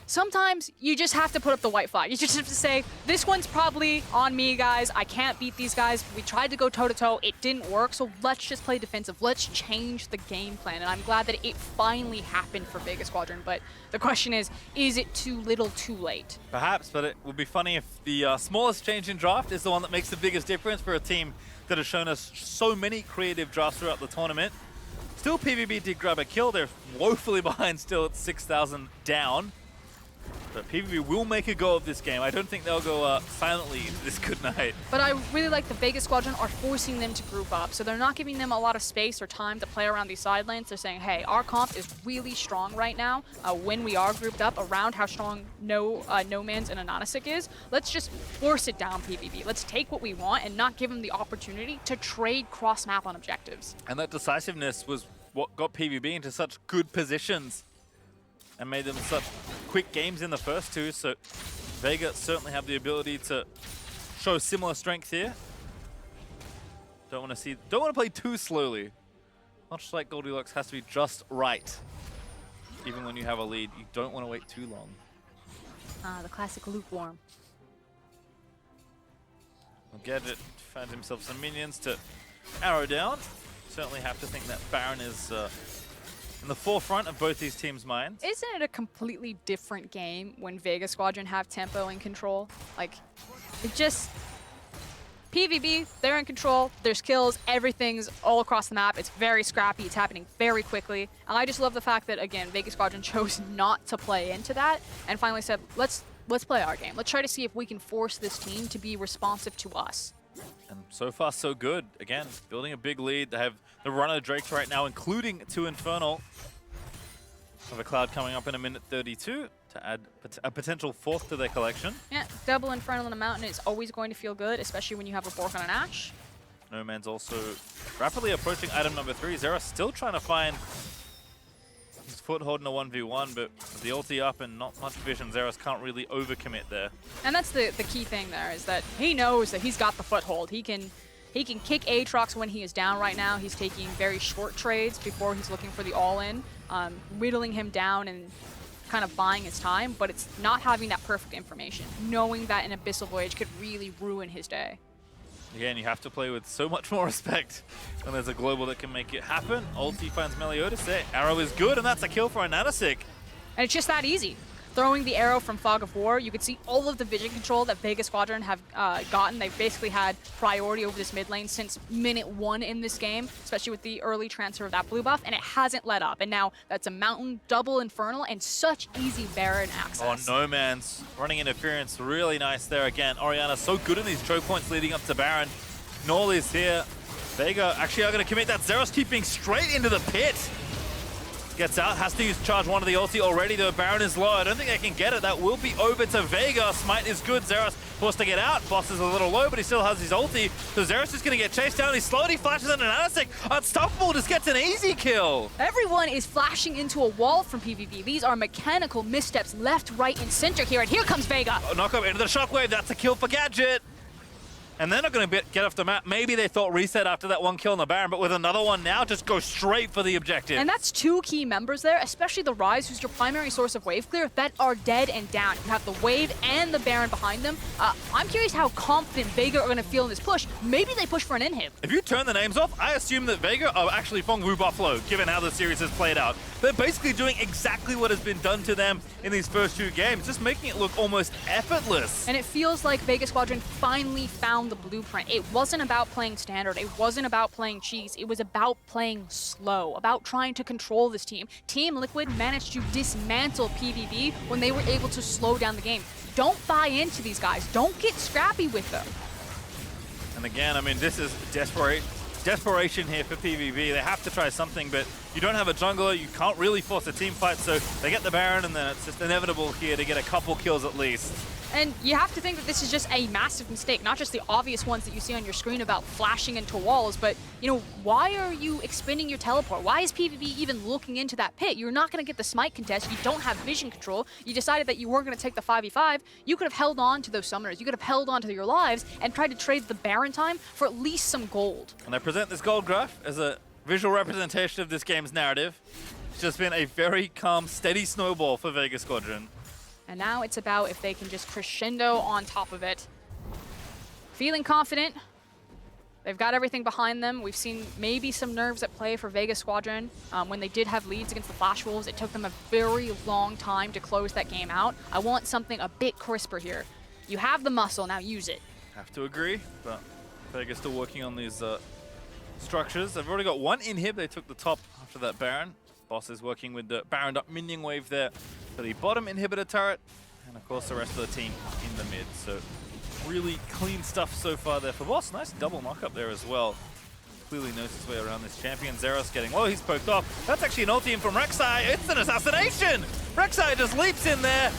B: sometimes you just have to put up the white flag. You just have to say, this one's probably on me, guys. I can't beat these guys. We tried to go toe-to-toe. It didn't work, so let's just play defensive. Let's change the game plan. And I'm glad that it finally happened for Vega Squadron. But the question is it too little too late?
A: Perhaps, but it would be funny if the smallest change in draft is the one that makes the biggest difference for a team that has shown us so many creative drafts throughout the tournament. Still, PVB did grab a kill. They're woefully behind still at 6,000 down. But PVB will make a go of this game. I don't think they'll go silently this good night.
B: But I really like the Vega Squadron are forcing them to group up. So they're not giving them a lot of space or time to play around these side lanes. They're saying, hey, our comp is really strong right now when we are grouped up around how strong Nomanz and AHaHaCiK is. Let's just force it down, PVB. Let's take what we want and not give them the opportunity to trade cross-map on objectives.
A: And that decisiveness was what got PVB into such good positions and made them such quick games in the first 2, so Vega certainly have the ability to show similar strength here. Don't want to play too slowly. Much like Goldilocks has to be just right. Even when you have a lead, you don't want to wait too long.
B: The classic lukewarm.
A: Well, Gadget found himself some minions to arrow down. Certainly have to think that Baron is in the forefront of both these teams' minds.
B: Isn't it a completely different game when Vega Squadron have tempo and control? Like, it just... PVB, they're in control, there's kills, everything's all across the map. It's very scrappy, it's happening very quickly. And I just love the fact that, again, Vega Squadron chose not to play into that and finally said, let's play our game. Let's try to see if we can force this team to be responsive to us.
A: And so far, so good. Again, building a big lead. They have the run of Drakes right now, including 2 Infernal. Have a Cloud coming up in a minute 32 to add a potential 4th to their collection.
B: Yeah, double Infernal in a Mountain is always going to feel good, especially when you have a Bork on an Ashe.
A: Nomanz also rapidly approaching item number 3. Zera still trying to find his foothold in a 1v1, but with the ulti up and not much vision, Zeros can't really overcommit there.
B: And that's the key thing there, is that he knows that he's got the foothold. He can kick Aatrox when he is down right now. He's taking very short trades before he's looking for the all-in, whittling him down and kind of buying his time, but it's not having that perfect information, knowing that an Abyssal Voyage could really ruin his day.
A: Again, you have to play with so much more respect when there's a global that can make it happen. Ulti finds Meliodas there. Arrow is good, and that's a kill for AHaHaCiK.
B: And it's just that easy. Throwing the arrow from Fog of War, you can see all of the vision control that Vega Squadron have gotten. They've basically had priority over this mid lane since minute 1 in this game, especially with the early transfer of that blue buff, and it hasn't let up. And now that's a Mountain, double Infernal, and such easy Baron access.
A: Oh, Nomanz running interference, really nice there again. Orianna so good in these choke points leading up to Baron. Naul is here. Vega actually are going to commit that. Zeros keeping straight into the pit. Gets out, has to use charge 1 of the ulti already, though Baron is low. I don't think they can get it. That will be over to Vega. Smite is good. Zeros forced to get out. Boss is a little low, but he still has his ulti. So Zeros is going to get chased down. He slowly flashes in AHaHaCiK. Unstoppable just gets an easy kill.
B: Everyone is flashing into a wall from PVB. These are mechanical missteps left, right, and center here. And here comes Vega.
A: Knock up into the shockwave. That's a kill for Gadget. And they're not going to get off the map. Maybe they thought reset after that one kill on the Baron, but with another one now, just go straight for the objective.
B: And that's two key members there, especially the Ryze, who's your primary source of wave clear, that are dead and down. You have the wave and the Baron behind them. I'm curious how confident Vega are going to feel in this push. Maybe they push for an inhib.
A: If you turn the names off, I assume that Vega are actually Phong Vu Buffalo, given how the series has played out. They're basically doing exactly what has been done to them in these first two games, just making it look almost effortless.
B: And it feels like Vega Squadron finally found the blueprint. It wasn't about playing standard. It wasn't about playing cheese. It was about playing slow, about trying to control this team. Team Liquid managed to dismantle PVB when they were able to slow down the game. Don't buy into these guys. Don't get scrappy with them.
A: And again, I mean, this is desperation here for PVB. They have to try something, but you don't have a jungler. You can't really force a team fight, so they get the Baron, and then it's just inevitable here to get a couple kills at least.
B: And you have to think that this is just a massive mistake, not just the obvious ones that you see on your screen about flashing into walls, but, you know, why are you expending your teleport? Why is PvP even looking into that pit? You're not going to get the smite contest. You don't have vision control. You decided that you weren't going to take the 5v5. You could have held on to those summoners. You could have held on to your lives and tried to trade the Baron time for at least some gold.
A: And I present this gold graph as a visual representation of this game's narrative. It's just been a very calm, steady snowball for Vega Squadron.
B: And now it's about if they can just crescendo on top of it. Feeling confident. They've got everything behind them. We've seen maybe some nerves at play for Vega Squadron. When they did have leads against the Flash Wolves, it took them a very long time to close that game out. I want something a bit crisper here. You have the muscle, now use it.
A: Have to agree, but Vega's still working on these structures. They've already got one inhib. They took the top after that Baron. Boss is working with the Baron up minion wave there for the bottom inhibitor turret, and of course the rest of the team in the mid. So really clean stuff so far there for Boss. Nice double knock up there as well. Clearly knows his way around this champion. Zeros getting, well, he's poked off. That's actually an ulti in from Rek'Sai. It's an assassination! Rek'Sai just leaps in there,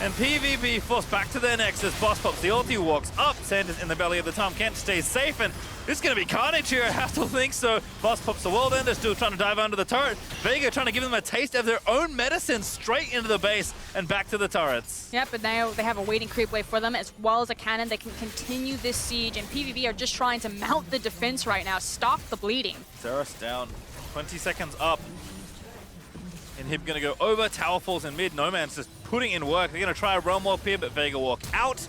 A: and PVB forced back to their nexus. Boss pops the ulti, walks up, Sanders in the belly of the Tahm. Kench stays safe, and this is going to be carnage here, I have to think so. Boss pops the world ender, still trying to dive under the turret. Vega trying to give them a taste of their own medicine straight into the base and back to the turrets.
B: Yep, but now they have a waiting creep wave for them, as well as a cannon. They can continue this siege, and PvP are just trying to mount the defense right now, stop the bleeding.
A: Zeros down, 20 seconds up. Inhib going to go over, tower falls in mid. Nomanz just putting in work. They're going to try a realm warp here, but Vega walk out.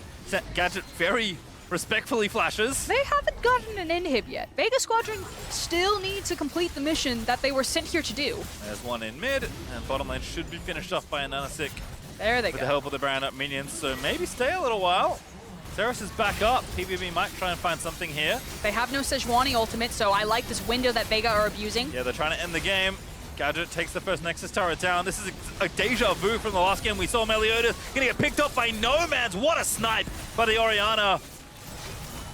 A: Gadget very respectfully flashes.
B: They haven't gotten an inhib yet. Vega Squadron still need to complete the mission that they were sent here to do.
A: There's one in mid, and bottom lane should be finished off by a AHaHaCiK.
B: There they go.
A: With the help of the Baron up minions, so maybe stay a little while. Zeros is back up. PVB might try and find something here.
B: They have no Sejuani ultimate, so I like this window that Vega are abusing.
A: Yeah, they're trying to end the game. Gadget takes the first Nexus turret down. This is a deja vu from the last game. We saw Meliodas gonna get picked up by Nomanz. What a snipe by the Orianna.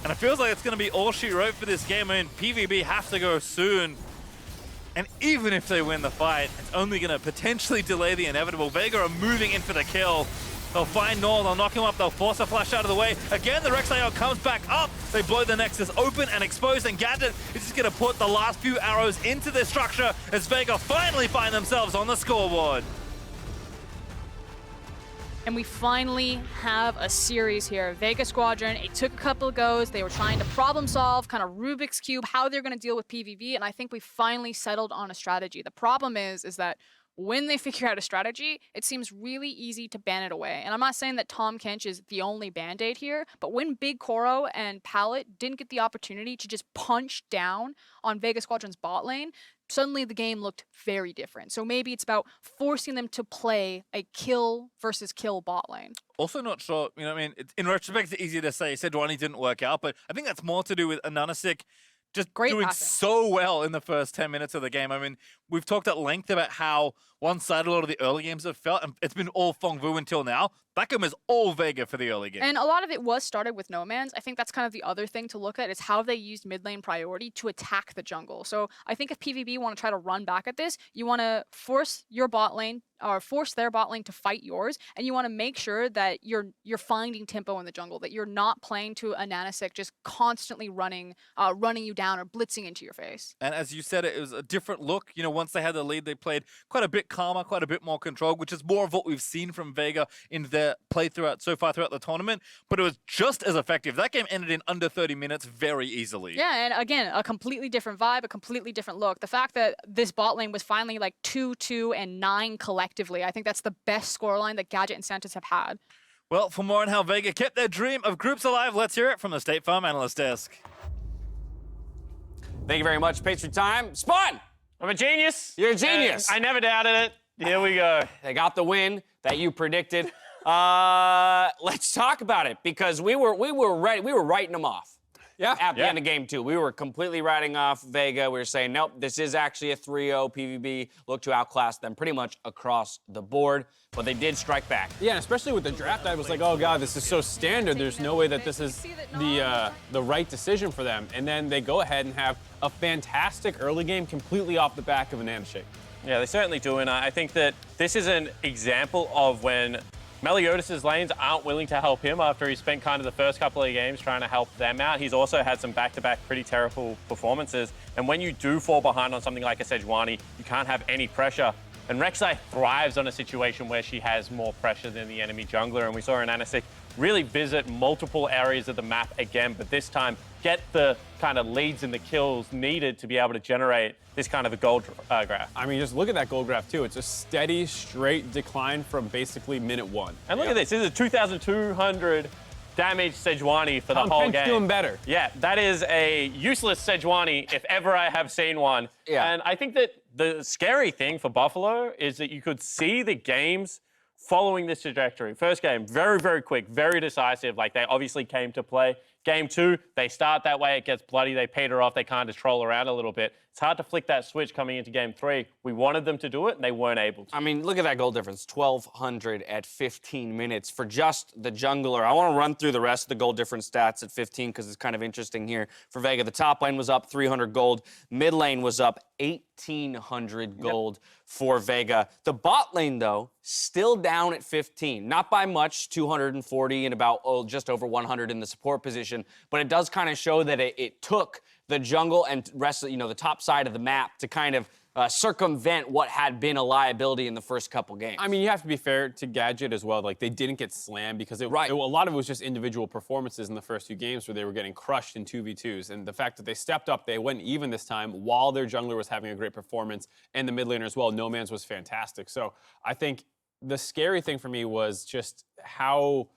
A: And it feels like it's gonna be all she wrote for this game. I mean, PVB have to go soon. And even if they win the fight, it's only gonna potentially delay the inevitable. Vega are moving in for the kill. They'll find Naul, they'll knock him up, they'll force a flash out of the way. Again, the Rek'Sai comes back up. They blow the Nexus open and exposed, and Gadget is just gonna put the last few arrows into their structure as Vega finally find themselves on the scoreboard.
B: And we finally have a series here. Vega Squadron, it took a couple of goes. They were trying to problem solve, kind of Rubik's Cube, how they're gonna deal with PvP, and I think we finally settled on a strategy. The problem is that when they figure out a strategy, it seems really easy to ban it away. And I'm not saying that Tahm Kench is the only band-aid here, but when BigKoro and Palette didn't get the opportunity to just punch down on Vega Squadron's bot lane, suddenly the game looked very different. So maybe it's about forcing them to play a kill versus kill bot lane.
A: Also not sure, you know what I mean? In retrospect, it's easy to say Sejuani didn't work out, but I think that's more to do with AHaHaCiK just doing
B: passing.
A: So well in the first 10 minutes of the game. I mean, we've talked at length about how one-sided a lot of the early games have felt, and it's been all Phong Vu until now. That game is all Vega for the early game.
B: And a lot of it was started with Nomanz. I think that's kind of the other thing to look at is how they used mid lane priority to attack the jungle. So I think if PvP want to try to run back at this, you want to force your bot lane or force their bot lane to fight yours, and you want to make sure that you're finding tempo in the jungle, that you're not playing to a AHaHaCiK just constantly running you down or blitzing into your face.
A: And as you said, it was a different look. You know, once they had the lead, they played quite a bit calmer, quite a bit more controlled, which is more of what we've seen from Vega in their their play so far throughout the tournament, but it was just as effective. That game ended in under 30 minutes very easily.
B: Yeah, and again, a completely different vibe, a completely different look. The fact that this bot lane was finally like 2-2 and 9 collectively, I think that's the best scoreline that Gadget and Santos have had.
A: Well, for more on how Vega kept their dream of groups alive, let's hear it from the State Farm Analyst Desk.
C: Thank you very much. Pastry time. Spawn!
D: I'm a genius.
C: You're a genius.
D: I never doubted it. Here we go.
C: They got the win that you predicted. Let's talk about it because we were ready. We were writing them off.
D: Yeah.
C: At the end of game 2, we were completely writing off Vega. We were saying, nope, this is actually a 3-0 PVB. Look to outclass them pretty much across the board. But they did strike back.
E: Yeah, and especially with the draft, I was like, oh god, this is so standard. There's no way that this is the right decision for them. And then they go ahead and have a fantastic early game completely off the back of an AHaHaCiK.
D: Yeah, they certainly do, and I think that this is an example of when Meliodas' lanes aren't willing to help him after he spent kind of the first couple of games trying to help them out. He's also had some back-to-back pretty terrible performances, and when you do fall behind on something like a Sejuani, you can't have any pressure. And Rek'Sai thrives on a situation where she has more pressure than the enemy jungler, and we saw an AHaHaCiK really visit multiple areas of the map again, but this time get the kind of leads and the kills needed to be able to generate this kind of a gold graph.
E: I mean, just look at that gold graph too. It's a steady, straight decline from basically minute 1.
D: And look at this. This is a 2,200 damage Sejuani for the whole
E: Kench
D: game.
E: doing better.
D: Yeah, that is a useless Sejuani if ever I have seen one.
C: Yeah.
D: And I think that the scary thing for Buffalo is that you could see the games following this trajectory. First game, very, very quick, very decisive. Like, they obviously came to play. Game 2, they start that way, it gets bloody, they peter off, they kind of troll around a little bit. It's hard to flick that switch coming into game 3. We wanted them to do it, and they weren't able to.
C: I mean, look at that goal difference, 1,200 at 15 minutes for just the jungler. I want to run through the rest of the goal difference stats at 15 because it's kind of interesting here for Vega. The top lane was up 300 gold. Mid lane was up 1,800 gold for Vega. The bot lane, though, still down at 15. Not by much, 240 and about just over 100 in the support position. But it does kind of show that it took the jungle and rest of, the top side of the map to kind of circumvent what had been a liability in the first couple games.
E: I mean, you have to be fair to Gadget as well. Like, they didn't get slammed because a lot of it was just individual performances in the first few games where they were getting crushed in 2v2s. And the fact that they stepped up, they went even this time while their jungler was having a great performance, and the mid laner as well. Nomanz was fantastic. So I think the scary thing for me was just how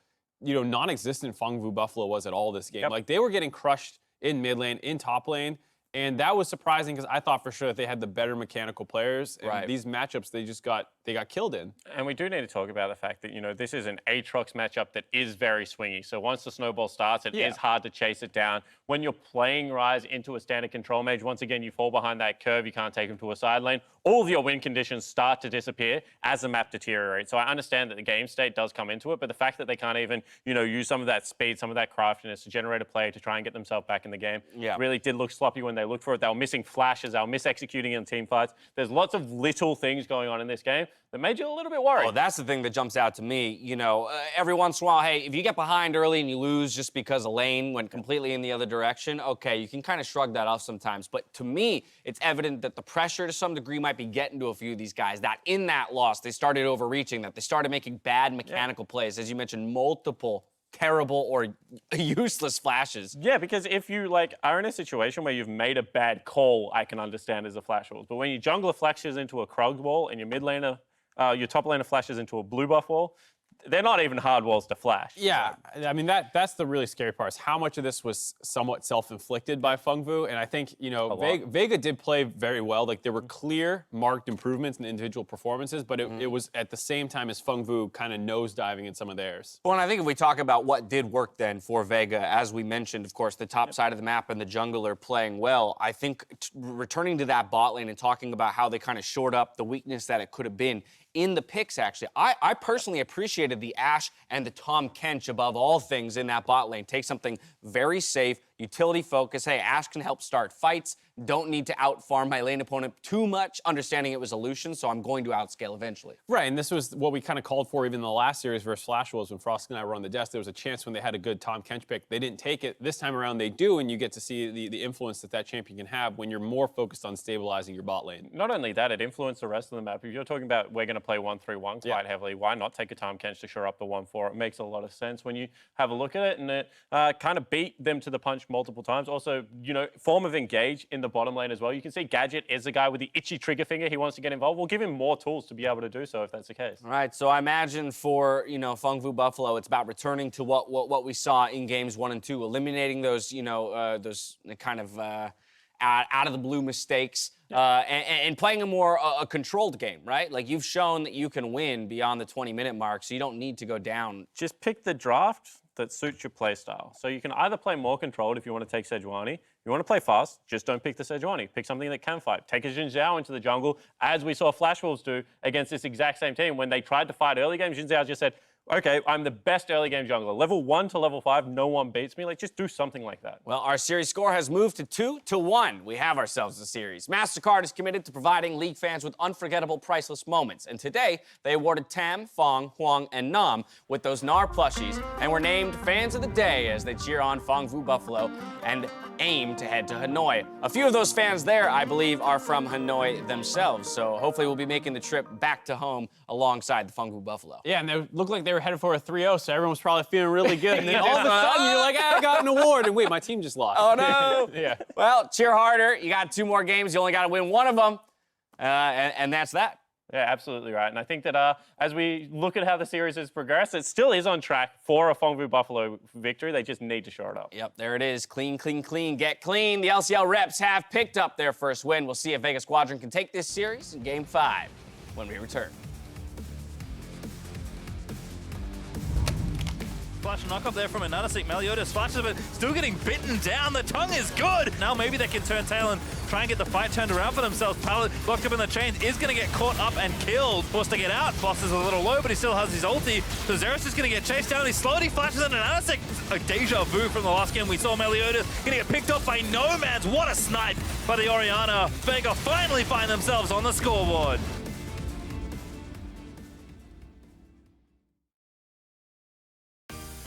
E: non-existent Phong Vu Buffalo was at all this game.
D: Yep.
E: Like, they were getting crushed in mid lane, in top lane, and that was surprising because I thought for sure that they had the better mechanical players. And these matchups, they got killed in.
D: And we do need to talk about the fact that, this is an Aatrox matchup that is very swingy. So once the snowball starts, it is hard to chase it down. When you're playing Ryze into a standard control mage, once again, you fall behind that curve, you can't take him to a side lane. All of your win conditions start to disappear as the map deteriorates. So I understand that the game state does come into it, but the fact that they can't even, use some of that speed, some of that craftiness to generate a play to try and get themselves back in the game, really did look sloppy when they looked for it. They were missing flashes, they were mis-executing in team fights. There's lots of little things going on in this game that made you a little bit worried.
C: Oh, that's the thing that jumps out to me. Every once in a while, hey, if you get behind early and you lose just because a lane went completely in the other direction, okay, you can kind of shrug that off sometimes. But to me, it's evident that the pressure to some degree might be getting to a few of these guys, that in that loss, they started overreaching, that they started making bad mechanical plays. As you mentioned, multiple terrible or useless flashes.
D: Yeah, because if you are in a situation where you've made a bad call, I can understand as a flash wall. But when your jungler flashes into a Krug wall and your mid laner, your top laner flashes into a blue buff wall, they're not even hard walls to flash.
E: Yeah, I mean, that's the really scary part, is how much of this was somewhat self-inflicted by Phong Vu. And I think, Vega did play very well. Like, there were clear, marked improvements in individual performances, but it was at the same time as Phong Vu kind of nosediving in some of theirs.
C: Well, and I think if we talk about what did work then for Vega, as we mentioned, of course, the top side of the map and the jungler playing well, I think returning to that bot lane and talking about how they kind of shored up the weakness that it could have been in the picks, actually. I personally appreciated the Ashe and the Tahm Kench above all things in that bot lane. Take something very safe, utility focus. Hey, Ashe can help start fights. Don't need to outfarm my lane opponent too much, understanding it was a Lucian, so I'm going to outscale eventually.
E: Right, and this was what we kind of called for even in the last series versus Flash Wolves when Frost and I were on the desk. There was a chance when they had a good Tahm Kench pick. They didn't take it. This time around they do, and you get to see the influence that champion can have when you're more focused on stabilizing your bot lane.
D: Not only that, it influenced the rest of the map. If you're talking about we're going to play 1-3-1 quite heavily, why not take a Tahm Kench to shore up the 1-4? It makes a lot of sense when you have a look at it, and it kind of beat them to the punch multiple times. Also, you know, form of engage in the bottom lane as well. You can see Gadget is the guy with the itchy trigger finger. He wants to get involved. We'll give him more tools to be able to do so if that's the case.
C: All right, so I imagine for, you know, Phong Vu Buffalo, it's about returning to what we saw in games 1 and 2, eliminating those, you know, those kind of out of the blue mistakes, and playing a more controlled game, right? Like, you've shown that you can win beyond the 20-minute mark, so you don't need to go down.
D: Just pick the draft that suits your play style. So you can either play more controlled if you want to take Sejuani. If you want to play fast, just don't pick the Sejuani. Pick something that can fight. Take a Xin Zhao into the jungle, as we saw Flash Wolves do against this exact same team. When they tried to fight early game, Xin Zhao just said, okay, I'm the best early game jungler. Level 1 to level 5, no one beats me. Like, just do something like that.
C: Well, our series score has moved to 2-1. We have ourselves a series. MasterCard is committed to providing League fans with unforgettable, priceless moments. And today, they awarded Tahm, Phong, Huang, and Nam with those Gnar plushies, and were named Fans of the Day as they cheer on Phong Vu Buffalo and aim to head to Hanoi. A few of those fans there, I believe, are from Hanoi themselves. So hopefully we'll be making the trip back to home alongside the Phong Vu Buffalo.
E: Yeah, and they looked like they were headed for a 3-0, so everyone was probably feeling really good. And then all of a sudden, you're like, I got an award. And wait, my team just lost.
C: Oh, no.
E: Yeah.
C: Well, cheer harder. You got 2 more games. You only got to win 1 of them. And that's that.
D: Yeah, absolutely right. And I think that as we look at how the series has progressed, it still is on track for a Phong Vu Buffalo victory. They just need to shore it up.
C: Yep, there it is. Clean, clean, clean, get clean. The LCL reps have picked up their first win. We'll see if Vega Squadron can take this series in Game 5 when we return.
A: Flash knock up there from AHaHaCiK. Meliodas flashes, but still getting bitten down. The tongue is good. Now maybe they can turn tail and try and get the fight turned around for themselves. Pallet locked up in the chains is going to get caught up and killed. Forced to get out. Boss is a little low, but he still has his ulti. So Xerath is going to get chased down. He slowly flashes in AHaHaCiK. A deja vu from the last game. We saw Meliodas going to get picked off by Nomanz. What a snipe by the Orianna. Vega finally find themselves on the scoreboard.